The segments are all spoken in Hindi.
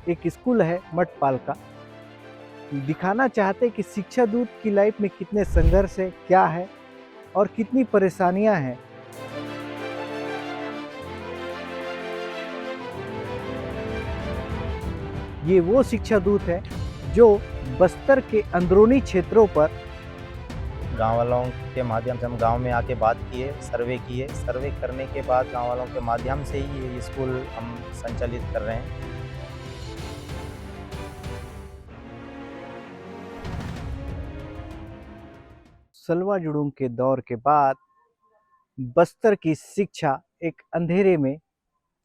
एक स्कूल है मठपाल का। दिखाना चाहते कि शिक्षा दूत की लाइफ में कितने संघर्ष है, क्या है और कितनी परेशानियां हैं। ये वो शिक्षा दूत है जो बस्तर के अंदरूनी क्षेत्रों पर गांव वालों के माध्यम से हम गांव में आके बात किए, सर्वे किए। सर्वे करने के बाद गांव वालों के माध्यम से ही ये स्कूल हम संचालित कर रहे हैं। सलवा जुड़ूम के दौर के बाद बस्तर की शिक्षा एक अंधेरे में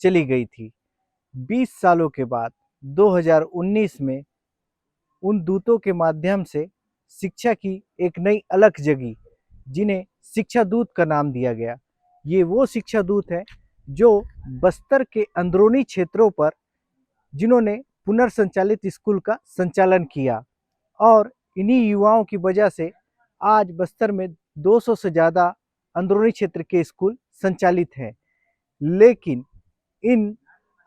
चली गई थी। 20 सालों के बाद 2019 में उन दूतों के माध्यम से शिक्षा की एक नई अलख जगी, जिन्हें शिक्षा दूत का नाम दिया गया। ये वो शिक्षा दूत है जो बस्तर के अंदरूनी क्षेत्रों पर जिन्होंने पुनर्संचालित स्कूल का संचालन किया और इन्हीं युवाओं की वजह से आज बस्तर में 200 से ज़्यादा अंदरूनी क्षेत्र के स्कूल संचालित हैं। लेकिन इन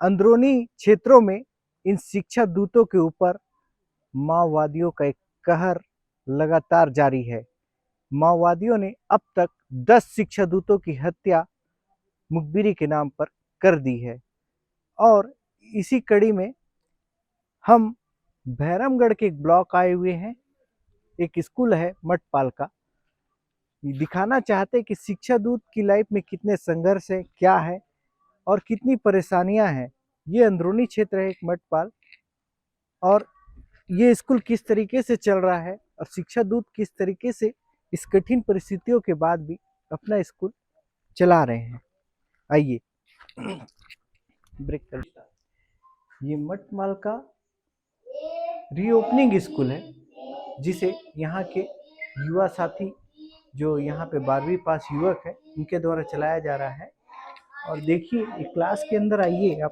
अंदरूनी क्षेत्रों में इन शिक्षा दूतों के ऊपर माओवादियों का एक कहर लगातार जारी है। माओवादियों ने अब तक 10 शिक्षा दूतों की हत्या मुखबिरी के नाम पर कर दी है और इसी कड़ी में हम भैरमगढ़ के एक ब्लॉक आए हुए हैं। एक स्कूल है मठपाल का। दिखाना चाहते कि शिक्षा दूत की लाइफ में कितने संघर्ष है, क्या है और कितनी परेशानियां हैं। ये अंदरूनी क्षेत्र है एक मठपाल, और ये स्कूल किस तरीके से चल रहा है और शिक्षा दूत किस तरीके से इस कठिन परिस्थितियों के बाद भी अपना स्कूल चला रहे हैं। आइए ब्रेक कर। ये मठपाल का रीओपनिंग स्कूल है, जिसे यहाँ के युवा साथी जो यहाँ पे 12वीं पास युवक है उनके द्वारा चलाया जा रहा है। और देखिए एक क्लास के अंदर आइए आप,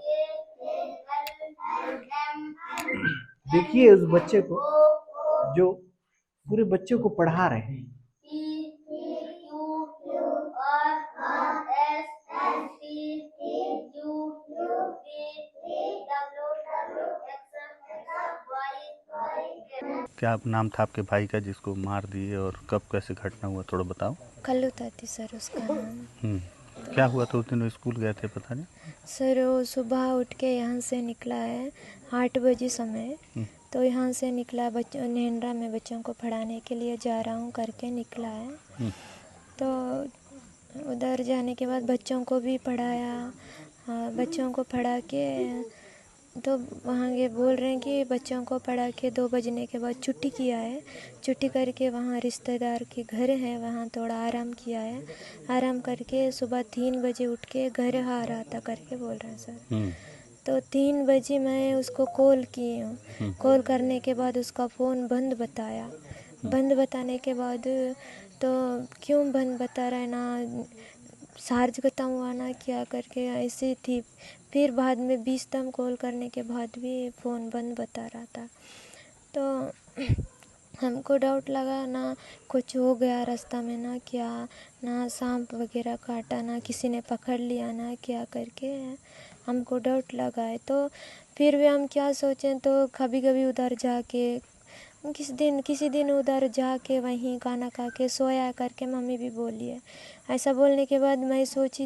देखिए उस बच्चे को जो पूरे बच्चे को पढ़ा रहे हैं। क्या नाम था आपके भाई का जिसको मार दिए और कब कैसे घटना हुआ, थोड़ा बताओ। कल्लू ताती सर उसका नाम। क्या हुआ था उस दिन, वो स्कूल गए थे पता नहीं? सर वो सुबह उठ के यहाँ से निकला है 8 बजे समय। तो यहाँ से निकला, बच्चों नेंद्रा में बच्चों को पढ़ाने के लिए जा रहा हूँ करके निकला है। तो उधर जाने के बाद बच्चों को भी पढ़ाया। बच्चों को पढ़ा के तो वहाँ ये बोल रहे हैं कि बच्चों को पढ़ा के 2 बजने के बाद छुट्टी किया है। छुट्टी करके वहाँ रिश्तेदार के घर है, वहाँ थोड़ा आराम किया है। आराम करके सुबह 3 बजे उठ के घर आ रहा था करके बोल रहे हैं सर। तो 3 बजे मैं उसको कॉल की हूँ। कॉल करने के बाद उसका फ़ोन बंद बताया। बंद बताने के बाद तो क्यों बंद बता रहा है ना, चार्ज खत्म हुआ ना क्या करके ऐसी थी। फिर बाद में 20 तम कॉल करने के बाद भी फ़ोन बंद बता रहा था। तो हमको डाउट लगा ना कुछ हो गया रास्ता में, ना क्या, ना सांप वगैरह काटा, ना किसी ने पकड़ लिया, ना क्या करके हमको डाउट लगा है। तो फिर भी हम क्या सोचें, तो कभी कभी उधर जाके किसी दिन उधर जाके वहीं खाना खा के सोया करके मम्मी भी बोली है। ऐसा बोलने के बाद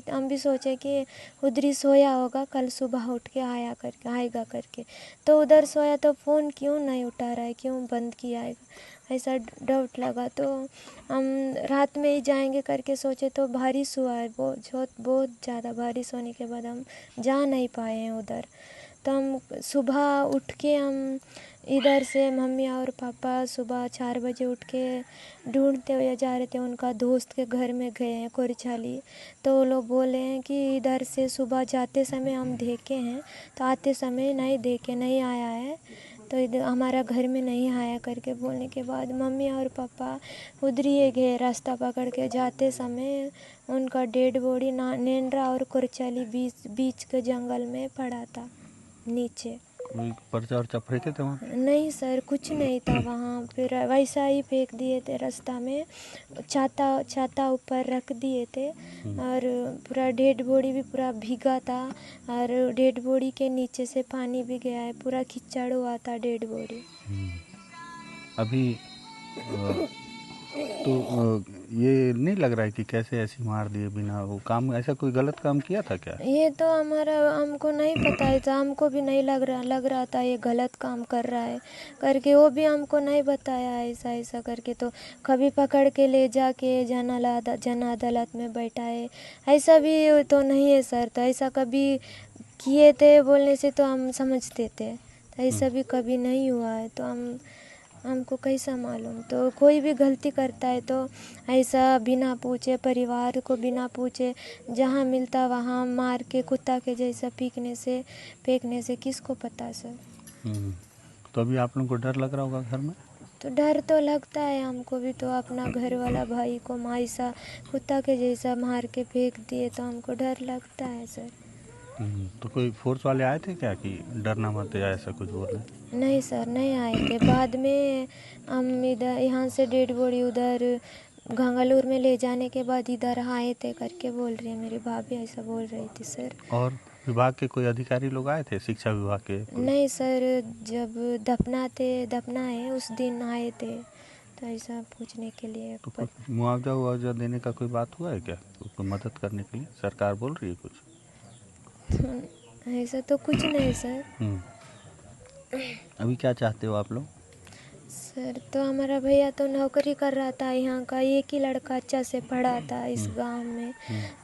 हम भी सोचे कि उधर ही सोया होगा, कल सुबह उठ के आएगा करके। तो उधर सोया तो फ़ोन क्यों नहीं उठा रहा है, क्यों बंद किया है, ऐसा डाउट लगा। तो हम रात में ही जाएंगे करके सोचे, तो बारिश हुआ है, बहुत ज़्यादा बारिश होने के बाद हम जा नहीं पाए हैं उधर। तो हम सुबह उठ के हम इधर से मम्मी और पापा सुबह 4 बजे उठ के ढूंढते हुए जा रहे थे। उनका दोस्त के घर में गए हैं कोरछाली। तो वो लोग बोले हैं कि इधर से सुबह जाते समय हम देखे हैं, तो आते समय नहीं देखे, नहीं आया है, तो इधर हमारा घर में नहीं आया करके बोलने के बाद मम्मी और पापा उधर ही गए। रास्ता पकड़ के जाते समय उनका डेड बॉडी नेंद्रा और कोरछाली बीच के जंगल में पड़ा था नीचे। कोई पर्चा वर्चा फेंके थे वहाँ? नहीं सर, कुछ नहीं था वहाँ। फिर वैसा ही फेंक दिए थे रास्ता में, छाता छाता ऊपर रख दिए थे। और पूरा डेड बॉडी भी पूरा भीगा था, और डेड बॉडी के नीचे से पानी भी गया है, पूरा कीचड़ हुआ था डेड बॉडी। अभी तो ये नहीं लग रहा है कि कैसे ऐसी मार दिए बिना वो काम, ऐसा कोई गलत काम किया था क्या? ये तो हमको नहीं पता था, हमको भी नहीं लग रहा था ये गलत काम कर रहा है करके। वो भी हमको नहीं बताया ऐसा ऐसा करके। तो कभी पकड़ के ले जाके जन अदालत में बैठाए, ऐसा भी तो नहीं है सर। तो ऐसा कभी किए थे बोलने से तो हम समझते थे, तो ऐसा भी कभी नहीं हुआ है। तो हमको कैसा मालूम। तो कोई भी गलती करता है तो ऐसा बिना पूछे, परिवार को बिना पूछे, जहाँ मिलता वहाँ मार के कुत्ता के जैसा फेंकने से किसको पता सर। तो अभी आप लोगों को डर लग रहा होगा घर में? तो डर तो लगता है हमको भी। तो अपना घर वाला भाई को ऐसा कुत्ता के जैसा मार के फेंक दिए तो हमको डर लगता है सर। तो कोई फोर्स वाले आए थे क्या कि डरना मत या ऐसा कुछ बोले? नहीं सर, नहीं आए थे। बाद में हम इधर यहाँ से डेड बॉडी उधर गंगालूर में ले जाने के बाद इधर आए थे करके बोल रही है मेरी भाभी, ऐसा बोल रही थी सर। और विभाग के कोई अधिकारी लोग आए थे, शिक्षा विभाग के कोई? नहीं सर, जब दफना है उस दिन आए थे, तो ऐसा पूछने के लिए। तो कुछ मुआवजा उआवजा देने का कोई बात हुआ है क्या? कोई मदद करने के लिए सरकार बोल रही है कुछ? ऐसा तो कुछ नहीं सर। अभी क्या चाहते हो आप लोग? सर तो हमारा भैया तो नौकरी कर रहा था यहाँ का, एक ही लड़का अच्छा से पढ़ा था इस गांव में।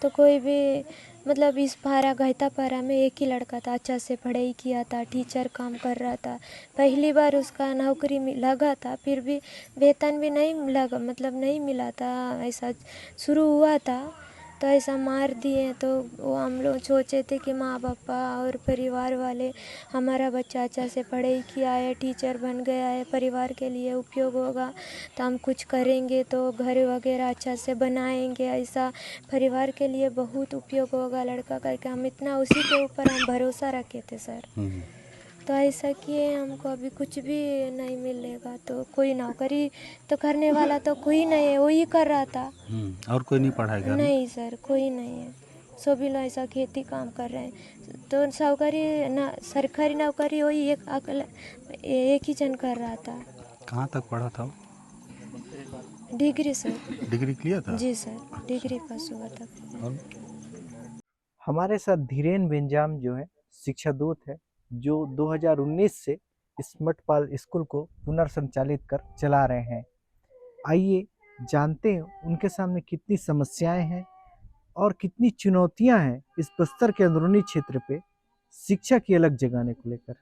तो कोई भी मतलब इस घायतापारा में एक ही लड़का था, अच्छा से पढ़ाई किया था, टीचर काम कर रहा था। पहली बार उसका नौकरी लगा था, फिर भी वेतन भी नहीं लगा, मतलब नहीं मिला था, ऐसा शुरू हुआ था। तो ऐसा मार दिए। तो वो हम लोग सोचे थे कि माँ पापा और परिवार वाले, हमारा बच्चा अच्छा से पढ़ाई किया है, टीचर बन गया है, परिवार के लिए उपयोग होगा, तो हम कुछ करेंगे तो घर वगैरह अच्छा से बनाएंगे, ऐसा परिवार के लिए बहुत उपयोग होगा लड़का करके हम इतना उसी के ऊपर हम भरोसा रखे थे सर। तो ऐसा किए, हमको अभी कुछ भी नहीं मिलेगा। तो कोई नौकरी तो करने वाला तो कोई नहीं है, वही कर रहा था। और कोई नहीं पढ़ा है घर में? नहीं सर, कोई नहीं है, सभी लोग ऐसा खेती काम कर रहे हैं। तो सरकारी नौकरी वही एक ही जन कर रहा था। कहाँ तक पढ़ा था वो? Degree sir. डिग्री किया था? जी सर, डिग्री पास हुआ था। और हमारे साथ धीरेन बेंजाम जो है शिक्षा दूत है, जो 2019 से इस मठपाल स्कूल को पुनर्संचालित कर चला रहे हैं। आइए जानते हैं उनके सामने कितनी समस्याएं हैं और कितनी चुनौतियां हैं इस बस्तर के अंदरूनी क्षेत्र पे शिक्षा की अलग जगाने को लेकर।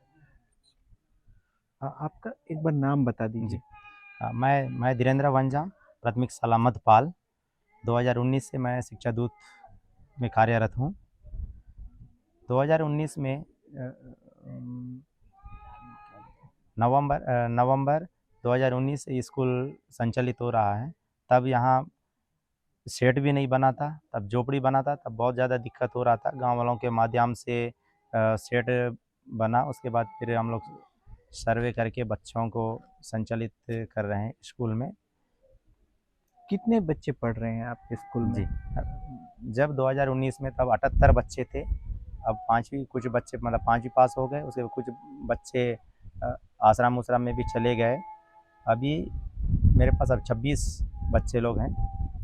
आपका एक बार नाम बता दीजिए। मैं धीरेन्द्र वंजाम, प्राथमिक शाला मधपाल। 2019 से मैं शिक्षा दूत में कार्यरत हूँ। 2019 में नवंबर 2019 से स्कूल संचालित हो रहा है। तब यहाँ शेड भी नहीं बना था, तब झोपड़ी बना था, तब बहुत ज़्यादा दिक्कत हो रहा था। गांव वालों के माध्यम से शेड बना, उसके बाद फिर हम लोग सर्वे करके बच्चों को संचालित कर रहे हैं स्कूल में। कितने बच्चे पढ़ रहे हैं आपके स्कूल में? जी, जब 2019 में तब 78 बच्चे थे। अब कुछ बच्चे मतलब 5वीं पास हो गए, उसके कुछ बच्चे आश्रम उश्रम में भी चले गए। अभी मेरे पास अब 26 बच्चे लोग हैं।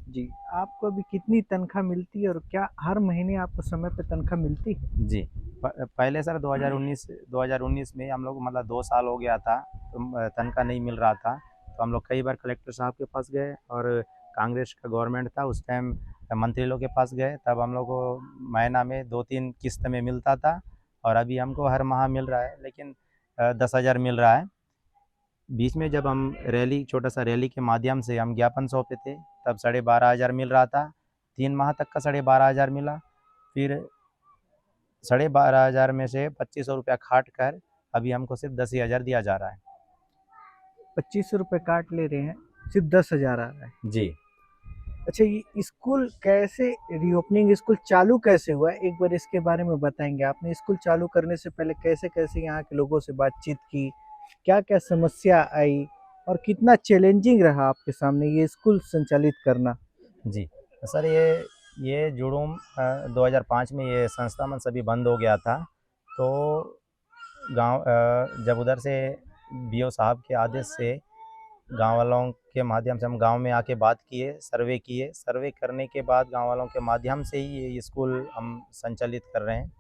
जी, आपको अभी कितनी तनख्वाह मिलती है और क्या हर महीने आपको समय पे तनख्वाह मिलती है? जी, पहले सर 2019 में हम लोग मतलब 2 साल हो गया था, तो तनख्वाह नहीं मिल रहा था। तो हम लोग कई बार कलेक्टर साहब के पास गए, और कांग्रेस का गवर्नमेंट था उस टाइम, मंत्री लोग के पास गए, तब हम लोग को महीना में 2-3 किस्त में मिलता था। और अभी हमको हर माह मिल रहा है, लेकिन 10,000 मिल रहा है। बीच में जब हम छोटा सा रैली के माध्यम से हम ज्ञापन सौंपे थे, तब 12,500 मिल रहा था। 3 माह तक का 12,500 मिला। फिर 12,500 में से 2,500 रुपया काट कर अभी हमको सिर्फ 10,000 दिया जा रहा है। 2,500 रुपये काट ले रहे हैं, सिर्फ 10,000 आ रहा है। जी, अच्छा, ये स्कूल कैसे रीओपनिंग, स्कूल चालू कैसे हुआ, एक बार इसके बारे में बताएंगे? आपने स्कूल चालू करने से पहले कैसे कैसे यहाँ के लोगों से बातचीत की, क्या क्या समस्या आई और कितना चैलेंजिंग रहा आपके सामने ये स्कूल संचालित करना? जी सर, ये जुड़ूम 2005 में ये संस्था मन सभी बंद हो गया था। तो गांव जब उधर से बीओ साहब के आदेश से गांव वालों के माध्यम से हम गांव में आके बात किए, सर्वे करने के बाद गांव वालों के माध्यम से ही ये स्कूल हम संचालित कर रहे हैं।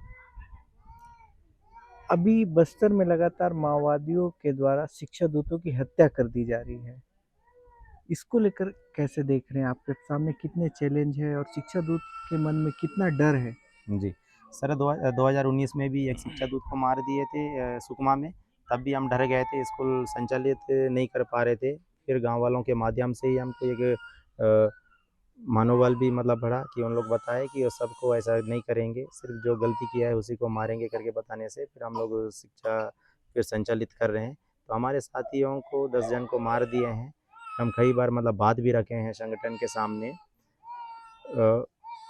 अभी बस्तर में लगातार माओवादियों के द्वारा शिक्षा दूतों की हत्या कर दी जा रही है, इसको लेकर कैसे देख रहे हैं? आपके सामने कितने चैलेंज है और शिक्षा दूत के मन में कितना डर है? जी सर, 2019 में भी एक शिक्षा दूत को मार दिए थे सुकमा में। तब भी हम डर गए थे, स्कूल संचालित नहीं कर पा रहे थे। फिर गांव वालों के माध्यम से ही हमको एक अ, मनोबल भी मतलब बढ़ा कि उन लोग बताए कि वो सबको ऐसा नहीं करेंगे, सिर्फ जो गलती किया है उसी को मारेंगे करके बताने से फिर हम लोग शिक्षा फिर संचालित कर रहे हैं। तो हमारे साथियों को 10 जन को मार दिए हैं। हम कई बार मतलब बात भी रखे हैं संगठन के सामने,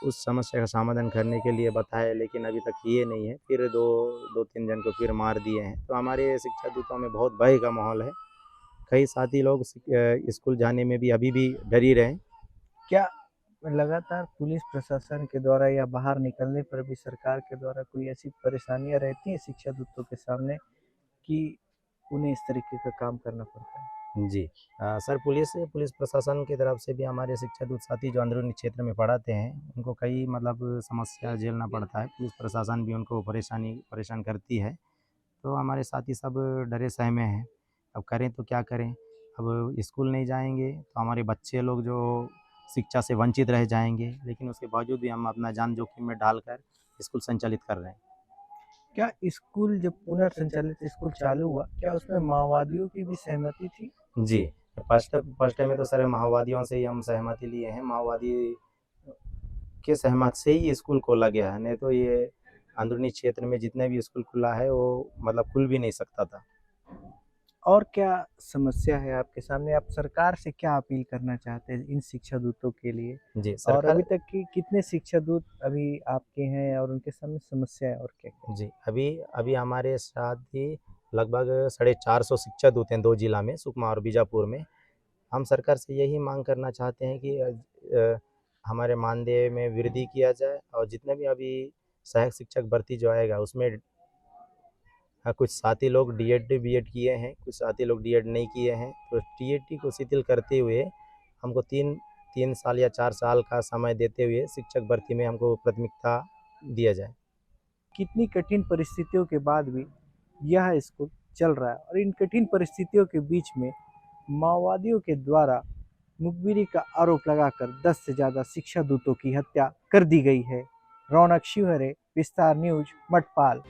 उस समस्या का समाधान करने के लिए बताया, लेकिन अभी तक किए नहीं है। फिर दो तीन जन को फिर मार दिए हैं। तो हमारे शिक्षा दूतों में बहुत भय का माहौल है। कई साथी लोग स्कूल जाने में भी अभी भी डर ही रहे हैं। क्या लगातार पुलिस प्रशासन के द्वारा या बाहर निकलने पर भी सरकार के द्वारा कोई ऐसी परेशानियां रहती हैं शिक्षा दूतों के सामने कि उन्हें इस तरीके का काम करना पड़ता है? जी सर, पुलिस प्रशासन की तरफ से भी हमारे शिक्षा दूत साथी जो अंदरूनी क्षेत्र में पढ़ाते हैं उनको कई मतलब समस्या झेलना पड़ता है। पुलिस प्रशासन भी उनको परेशान करती है। तो हमारे साथी सब डरे सहमे हैं। अब करें तो क्या करें? अब स्कूल नहीं जाएंगे तो हमारे बच्चे लोग जो शिक्षा से वंचित रह जाएंगे, लेकिन उसके बावजूद भी हम अपना जान जोखिम में डालकर स्कूल संचालित कर रहे हैं। क्या स्कूल जब पुनर्संचालित स्कूल चालू हुआ, क्या उसमें माओवादियों की भी सहमति थी? जी फर्स्ट टाइम में तो सर माओवादियों से ही हम सहमति लिए हैं। माओवादी के सहमत से ही स्कूल खोला गया है, नहीं तो ये अंदरूनी क्षेत्र में जितने भी स्कूल खुला है वो मतलब खुल भी नहीं सकता था। और क्या समस्या है आपके सामने? आप सरकार से क्या अपील करना चाहते हैं इन शिक्षा दूतों के लिए? जी और सरकार अभी तक की कितने शिक्षा दूत अभी आपके हैं और उनके सामने समस्या है और क्या क्या? जी अभी हमारे साथ ही लगभग 450 शिक्षा दूत हैं 2 जिला में, सुकमा और बीजापुर में। हम सरकार से यही मांग करना चाहते हैं कि हमारे मानदेय में वृद्धि किया जाए और जितने भी अभी सहायक शिक्षक भर्ती जो आएगा उसमें कुछ साथी लोग डीएड बीएड किए हैं, कुछ साथी लोग डीएड नहीं किए हैं। तो टीएटी को शिथिल करते हुए हमको 3 साल या 4 साल का समय देते हुए शिक्षक भर्ती में हमको प्राथमिकता दिया जाए। कितनी कठिन परिस्थितियों के बाद भी यह स्कूल चल रहा है और इन कठिन परिस्थितियों के बीच में माओवादियों के द्वारा मुखबिरी का आरोप लगाकर 10 से ज़्यादा शिक्षा दूतों की हत्या कर दी गई है। रौनक शिवहरे, विस्तार न्यूज, मटपाल।